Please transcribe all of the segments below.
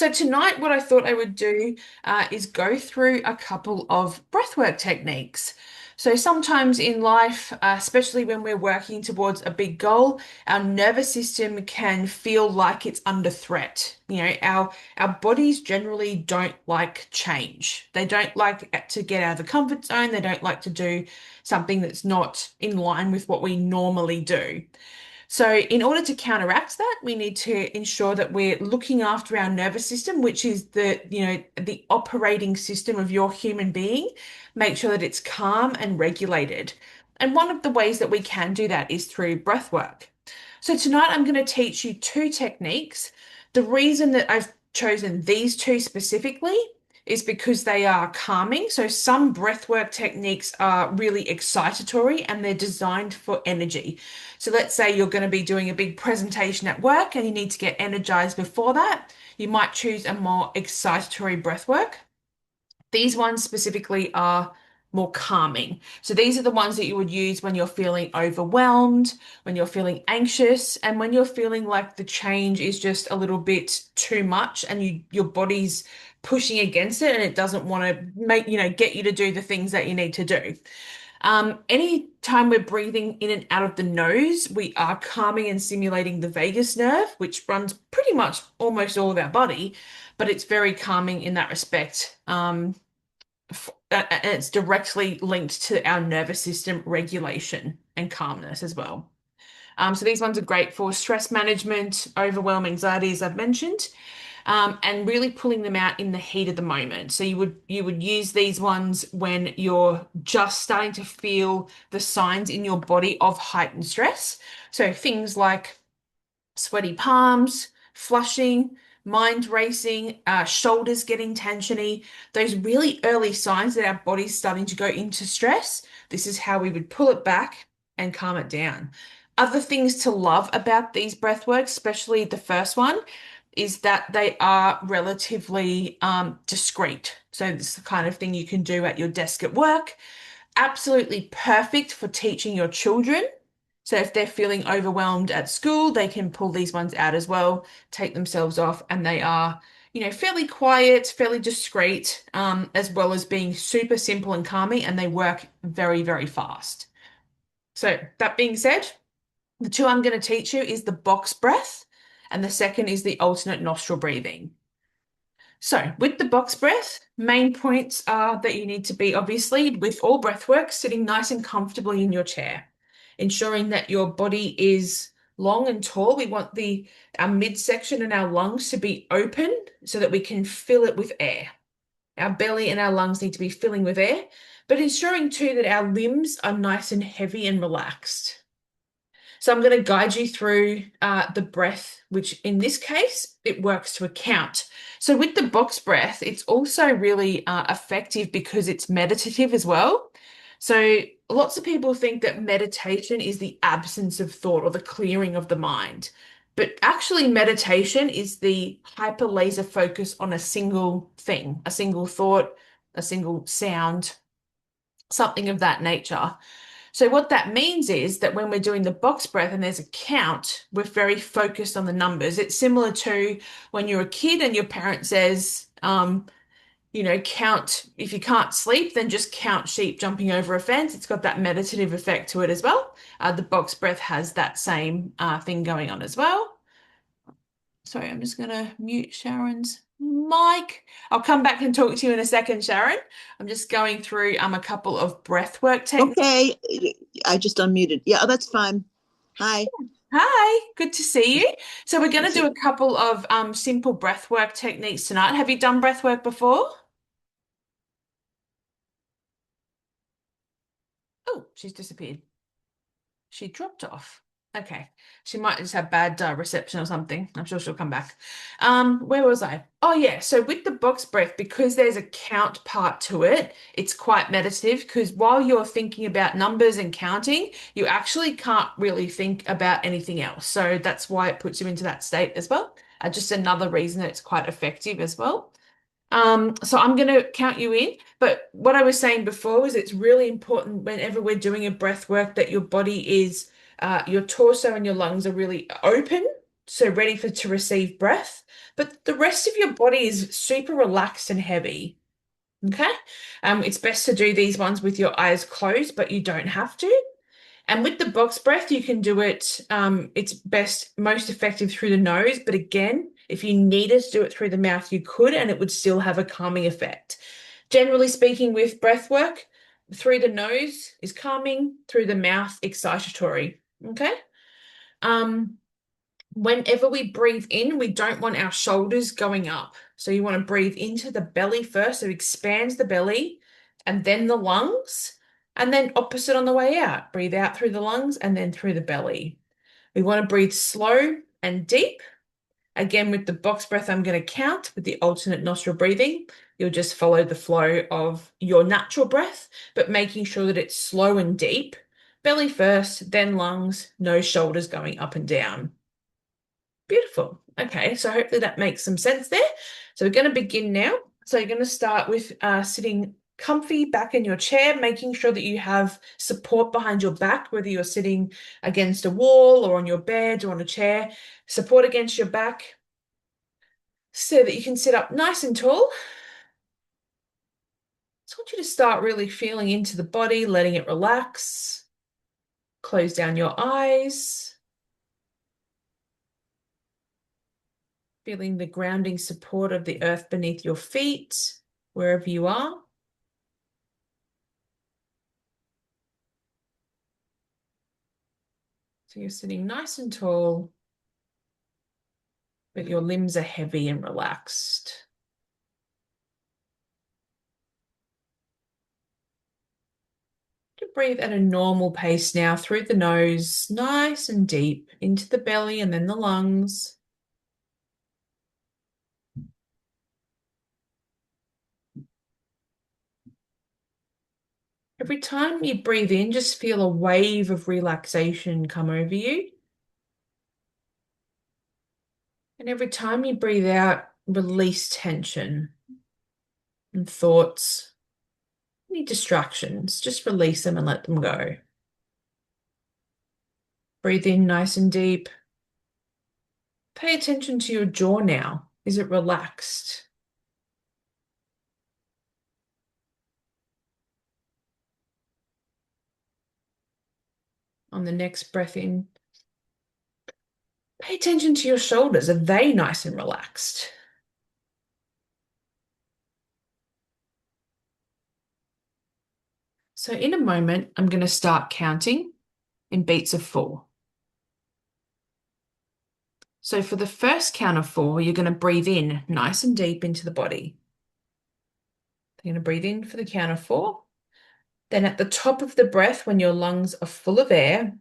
So tonight, what I thought I would do is go through a couple of breathwork techniques. So sometimes in life, especially when we're working towards a big goal, our nervous system can feel like it's under threat. Our bodies generally don't like change. They don't like to get out of the comfort zone. They don't like to do something that's not in line with what we normally do. So, in order to counteract that, we need to ensure that we're looking after our nervous system, which is the operating system of your human being. Make sure that it's calm and regulated. And one of the ways that we can do that is through breath work. So, tonight I'm going to teach you two techniques. The reason that I've chosen these two specifically is because they are calming. So, some breathwork techniques are really excitatory and they're designed for energy. So let's say you're going to be doing a big presentation at work and you need to get energized before that. You might choose a more excitatory breath work. These ones specifically are more calming. So these are the ones that you would use when you're feeling overwhelmed, when you're feeling anxious, and when you're feeling like the change is just a little bit too much and your body's pushing against it and it doesn't want to get you to do the things that you need to do. Anytime we're breathing in and out of the nose, we are calming and stimulating the vagus nerve, which runs pretty much almost all of our body, but it's very calming in that respect. And it's directly linked to our nervous system regulation and calmness as well. So these ones are great for stress management, overwhelm, anxiety, as I've mentioned, and really pulling them out in the heat of the moment. So you would use these ones when you're just starting to feel the signs in your body of heightened stress. So things like sweaty palms, flushing, mind racing, shoulders getting tensiony, those really early signs that our body's starting to go into stress. This is how we would pull it back and calm it down. Other things to love about these breath works, especially the first one, is that they are relatively discreet. So this is the kind of thing you can do at your desk at work. Absolutely perfect for teaching your children. So if they're feeling overwhelmed at school, they can pull these ones out as well, take themselves off, and they are, fairly quiet, fairly discreet, as well as being super simple and calming, and they work very, very fast. So that being said, the two I'm going to teach you is the box breath, and the second is the alternate nostril breathing. So, with the box breath, main points are that you need to be obviously, with all breath work, sitting nice and comfortably in your chair, ensuring that your body is long and tall. We want our midsection and our lungs to be open so that we can fill it with air. Our belly and our lungs need to be filling with air, but ensuring too that our limbs are nice and heavy and relaxed. So I'm going to guide you through the breath, which in this case, it works to a count. So with the box breath, it's also really effective because it's meditative as well. So lots of people think that meditation is the absence of thought or the clearing of the mind. But actually, meditation is the hyper laser focus on a single thing, a single thought, a single sound, something of that nature. So what that means is that when we're doing the box breath and there's a count, we're very focused on the numbers. It's similar to when you're a kid and your parent says, count, if you can't sleep, then just count sheep jumping over a fence. It's got that meditative effect to it as well. The box breath has that same thing going on as well. Sorry, I'm just going to mute Sharon's mic. I'll come back and talk to you in a second, Sharon. I'm just going through a couple of breath work techniques. Okay, I just unmuted. Yeah, that's fine. Hi. Hi, good to see you. So we're going to Let's do see. a couple of simple breath work techniques tonight. Have you done breath work before? Oh, she's disappeared. She dropped off. Okay. She might just have bad reception or something. I'm sure she'll come back. Where was I? Oh, yeah. So with the box breath, because there's a count part to it, it's quite meditative because while you're thinking about numbers and counting, you actually can't really think about anything else. So that's why it puts you into that state as well. Just another reason that it's quite effective as well. So I'm going to count you in. But what I was saying before was it's really important whenever we're doing a breath work that your body is, your torso and your lungs are really open so ready to receive breath, but the rest of your body is super relaxed and heavy. Okay. It's best to do these ones with your eyes closed, but you don't have to. And with the box breath, you can do it, it's most effective through the nose. But again, if you needed to do it through the mouth, you could, and it would still have a calming effect. Generally speaking, with breath work, through the nose is calming, through the mouth, excitatory. Okay. Um, Whenever we breathe in, we don't want our shoulders going up. So you want to breathe into the belly first, so it expands the belly, and then the lungs, and then opposite on the way out. Breathe out through the lungs and then through the belly. We want to breathe slow and deep. Again, with the box breath, I'm going to count with the alternate nostril breathing. You'll just follow the flow of your natural breath, but making sure that it's slow and deep. Belly first, then lungs, no shoulders going up and down. Beautiful. Okay, so hopefully that makes some sense there. So we're going to begin now. So you're going to start with sitting comfy back in your chair, making sure that you have support behind your back, whether you're sitting against a wall or on your bed or on a chair, support against your back so that you can sit up nice and tall. So I want you to start really feeling into the body, letting it relax. Close down your eyes. Feeling the grounding support of the earth beneath your feet, wherever you are. So you're sitting nice and tall, but your limbs are heavy and relaxed. To breathe at a normal pace now through the nose, nice and deep into the belly and then the lungs. Every time you breathe in, just feel a wave of relaxation come over you. And every time you breathe out, release tension and thoughts, any distractions, just release them and let them go. Breathe in nice and deep. Pay attention to your jaw now. Is it relaxed? On the next breath in, pay attention to your shoulders. Are they nice and relaxed? So in a moment, I'm going to start counting in beats of 4. So for the first count of 4, you're going to breathe in nice and deep into the body. You're going to breathe in for the count of 4. Then at the top of the breath, when your lungs are full of air,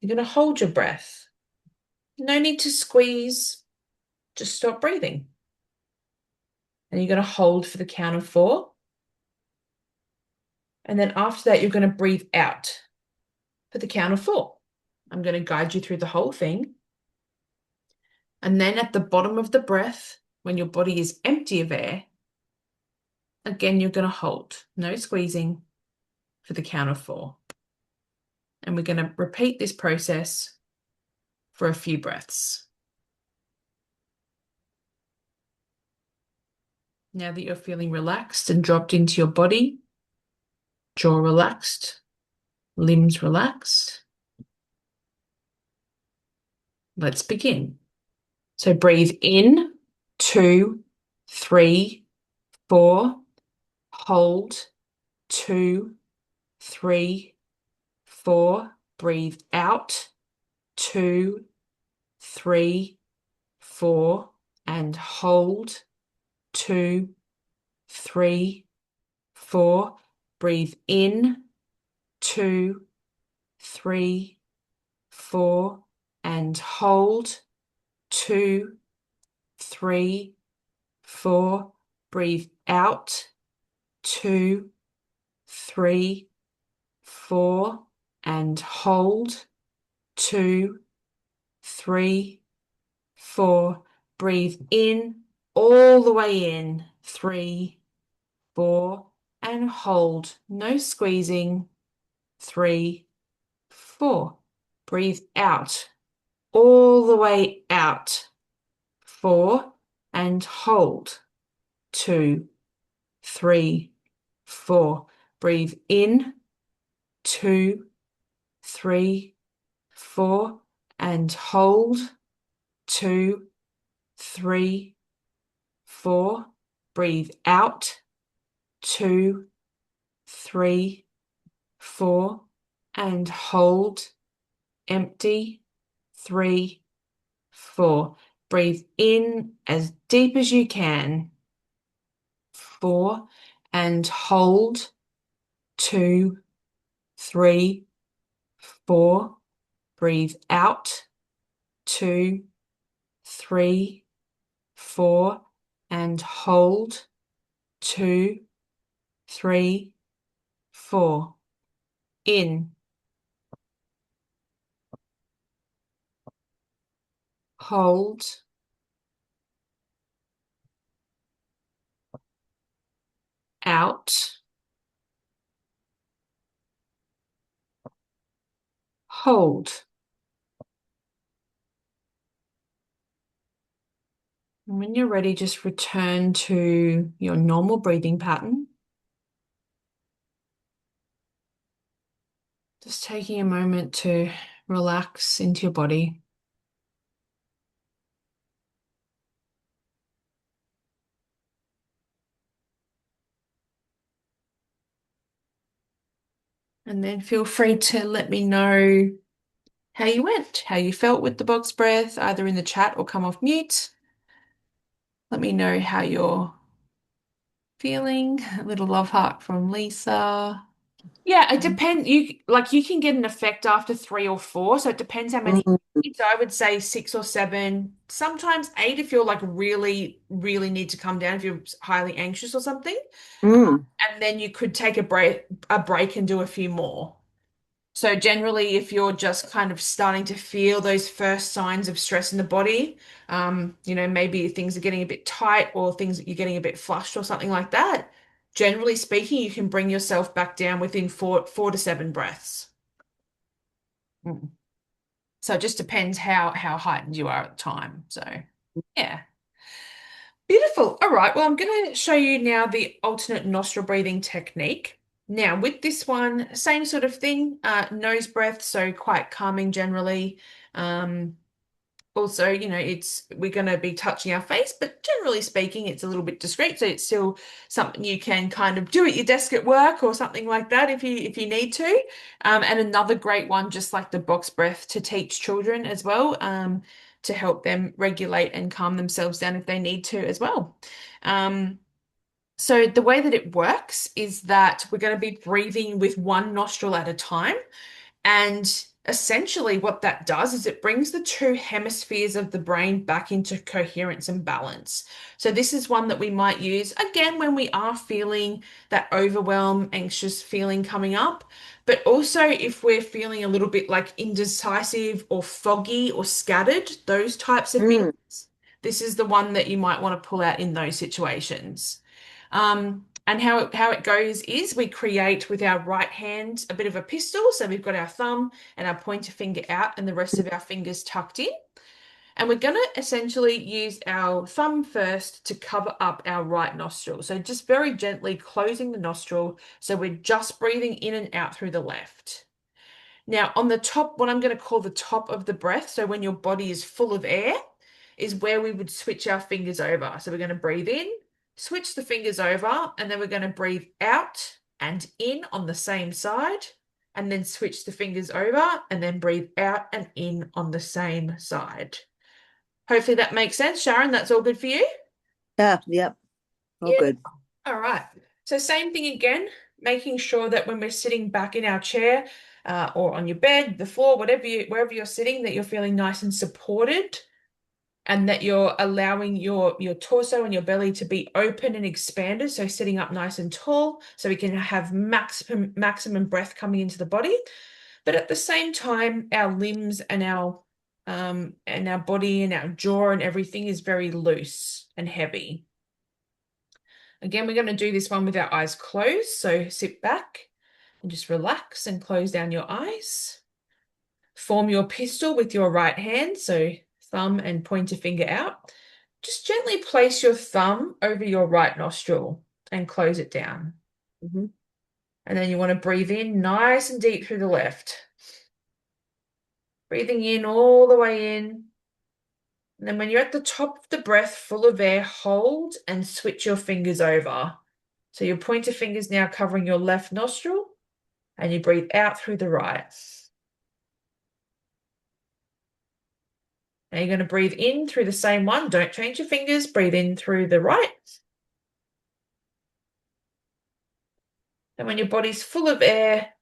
you're going to hold your breath. No need to squeeze, just stop breathing. And you're going to hold for the count of 4. And then after that, you're going to breathe out for the count of 4. I'm going to guide you through the whole thing. And then at the bottom of the breath, when your body is empty of air, again, you're going to hold, no squeezing, for the count of 4. And we're going to repeat this process for a few breaths. Now that you're feeling relaxed and dropped into your body, jaw relaxed, limbs relaxed, let's begin. So breathe in, 2, 3, 4, hold, 2, 3, 4, breathe out, 2, 3, 4, and hold, 2, 3, 4, breathe in, 2, 3, 4, and hold, 2, 3, 4, breathe out, 2, 3, 4, and hold, 2, 3, 4, breathe in, all the way in, 3, 4, and hold, no squeezing, 3, 4, breathe out, all the way out. 4 and hold. 2, 3, 4. Breathe in. 2, 3, 4 and hold. 2, 3, 4. Breathe out. 2, 3, 4 and hold. Empty. 3, 4. Breathe in as deep as you can. 4 and hold. 2, 3, 4. Breathe out. 2, 3, 4 and hold. 2, 3, 4. In. Hold. Out. Hold. And when you're ready, just return to your normal breathing pattern. Just taking a moment to relax into your body. And then feel free to let me know how you went, how you felt with the box breath, either in the chat or come off mute. Let me know how you're feeling. A little love heart from Lisa. Yeah, it depends. You can get an effect after 3 or 4, so it depends how many. Mm, So I would say 6 or 7, sometimes 8 if you're like really, really need to come down if you're highly anxious or something. mm, And then you could take a break and do a few more. So generally, if you're just kind of starting to feel those first signs of stress in the body, maybe things are getting a bit tight or things that you're getting a bit flushed or something like that. Generally speaking, you can bring yourself back down within 4 to 7 breaths. Mm. So it just depends how heightened you are at the time. So yeah. Beautiful. All right. Well, I'm going to show you now the alternate nostril breathing technique. Now, with this one, same sort of thing, nose breath, so quite calming generally. Um, Also, we're going to be touching our face, but generally speaking, it's a little bit discreet, so it's still something you can kind of do at your desk at work or something like that if you need to. And another great one, just like the box breath, to teach children as well, to help them regulate and calm themselves down if they need to as well. Um, so the way that it works is that we're going to be breathing with one nostril at a time. And essentially, what that does is it brings the two hemispheres of the brain back into coherence and balance. So, this is one that we might use again when we are feeling that overwhelm, anxious feeling coming up, but also if we're feeling a little bit like indecisive or foggy or scattered, those types of mm. feelings. This is the one that you might want to pull out in those situations. And how it goes is we create with our right hand a bit of a pistol. So we've got our thumb and our pointer finger out and the rest of our fingers tucked in. And we're going to essentially use our thumb first to cover up our right nostril. So just very gently closing the nostril. So we're just breathing in and out through the left. Now, on the top, what I'm going to call the top of the breath, so when your body is full of air, is where we would switch our fingers over. So we're going to breathe in, switch the fingers over, and then we're going to breathe out and in on the same side, and then switch the fingers over, and then breathe out and in on the same side. Hopefully that makes sense, Sharon. That's all good for you? Yeah, yep. Oh, Yeah. good. All right. So same thing again, making sure that when we're sitting back in our chair or on your bed, the floor, wherever you're sitting, that you're feeling nice and supported, and that you're allowing your torso and your belly to be open and expanded. So sitting up nice and tall, so we can have maximum breath coming into the body, but at the same time, our limbs and our body and our jaw and everything is very loose and heavy. Again, we're going to do this one with our eyes closed. So sit back and just relax and close down your eyes. Form your pistol with your right hand, so thumb and pointer finger out. Just gently place your thumb over your right nostril and close it down. Mhm. And then you want to breathe in nice and deep through the left. Breathing in all the way in. And then when you're at the top of the breath, full of air, hold and switch your fingers over. So your pointer finger's now covering your left nostril and you breathe out through the right. Now you're going to breathe in through the same one. Don't change your fingers. Breathe in through the right. And when your body's full of air,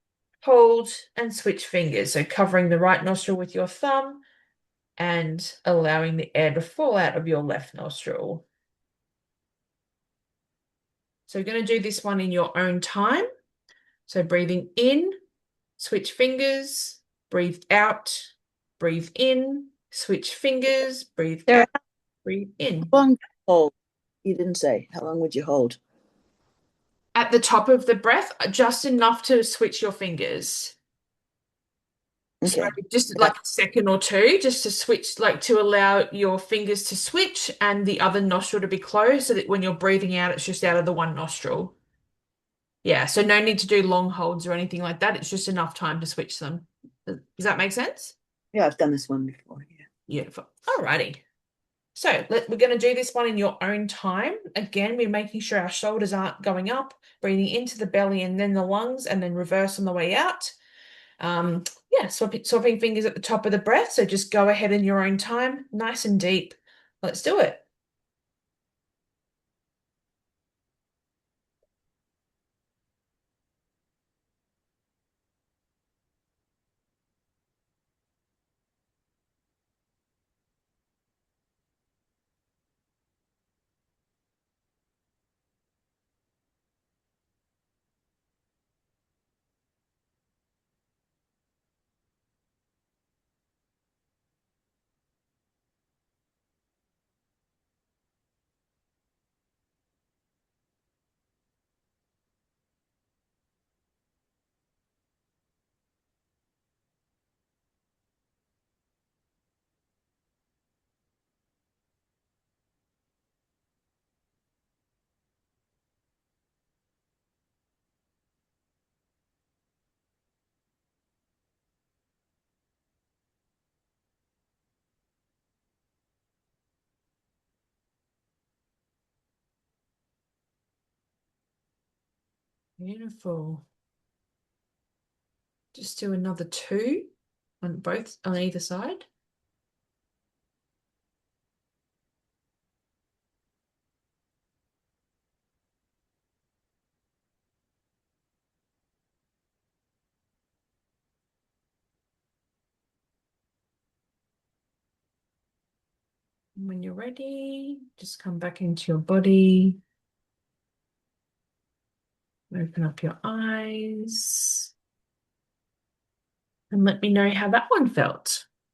hold and switch fingers. So covering the right nostril with your thumb and allowing the air to fall out of your left nostril. So you're going to do this one in your own time. So breathing in, switch fingers, breathe out, breathe in, switch fingers, breathe Sarah, out, breathe in. how long do you hold? You didn't say. How long would you hold? At the top of the breath, just enough to switch your fingers. So Okay. just Yeah. like a second or two, just to switch, like to allow your fingers to switch and the other nostril to be closed so that when you're breathing out, it's just out of the one nostril. Yeah, so no need to do long holds or anything like that. It's just enough time to switch them. Does that make sense? Yeah, I've done this one before. Yeah. Beautiful. Alrighty. So we're going to do this one in your own time. Again, we're making sure our shoulders aren't going up, breathing into the belly and then the lungs, and then reverse on the way out. Yeah, swapping fingers at the top of the breath. So just go ahead in your own time, nice and deep. Let's do it. Beautiful. Just do another two on both on either side. And when you're ready, just come back into your body. Open up your eyes. And let me know how that one felt.